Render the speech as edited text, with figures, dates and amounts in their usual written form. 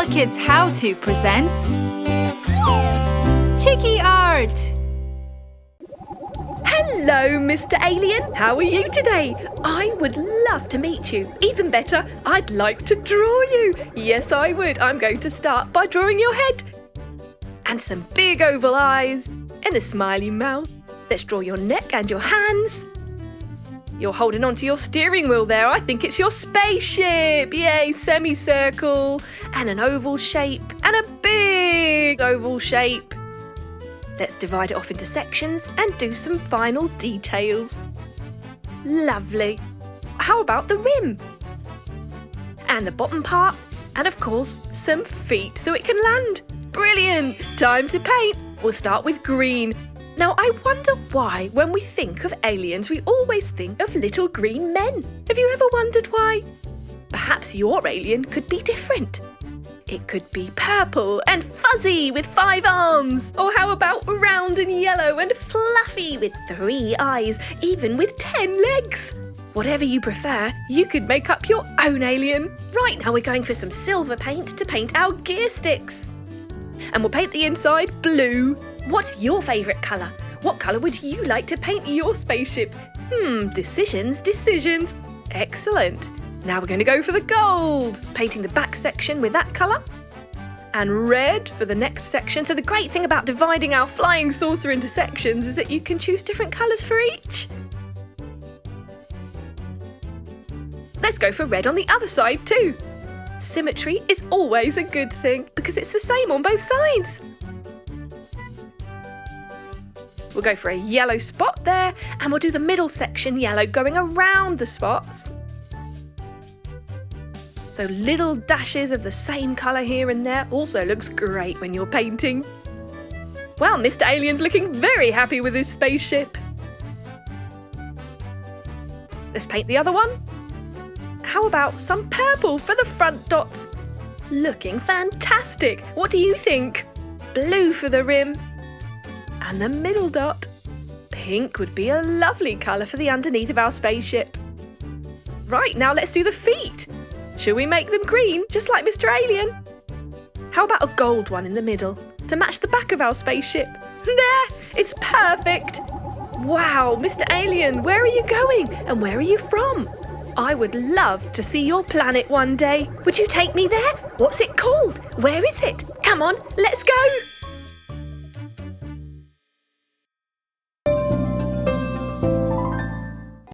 HooplaKidz How To presents Chiki Art! Hello, Mr. Alien. How are you today? I would love to meet you. Even better, I'd like to draw you. Yes, I would. I'm going to start by drawing your head. And some big oval eyes and a smiley mouth. Let's draw your neck and your hands. You're holding onto your steering wheel there. I think it's your spaceship. Yay, semicircle and an oval shape and a big oval shape. Let's divide it off into sections and do some final details. Lovely. How about the rim? And the bottom part, and of course, some feet so it can land. Brilliant! Time to paint. We'll start with green. Now, I wonder why, when we think of aliens, we always think of little green men. Have you ever wondered why? Perhaps your alien could be different. It could be purple and fuzzy with 5 arms. Or how about round and yellow and fluffy with 3 eyes, even with 10 legs? Whatever you prefer, you could make up your own alien. Right, now we're going for some silver paint to paint our gear sticks. And we'll paint the inside blue. What's your favourite colour? What colour would you like to paint your spaceship? Decisions. Excellent. Now we're going to go for the gold, painting the back section with that colour. And red for the next section. So the great thing about dividing our flying saucer into sections is that you can choose different colours for each. Let's go for red on the other side too. Symmetry is always a good thing because it's the same on both sides. We'll go for a yellow spot there and we'll do the middle section yellow going around the spots. So little dashes of the same colour here and there also looks great when you're painting. Well, Mr. Alien's looking very happy with his spaceship. Let's paint the other one. How about some purple for the front dots? Looking fantastic. What do you think? Blue for the rim. And the middle dot. Pink would be a lovely colour for the underneath of our spaceship. Right, now let's do the feet. Shall we make them green, just like Mr. Alien? How about a gold one in the middle, to match the back of our spaceship? There! It's perfect! Wow, Mr. Alien, where are you going? And where are you from? I would love to see your planet one day. Would you take me there? What's it called? Where is it? Come on, let's go!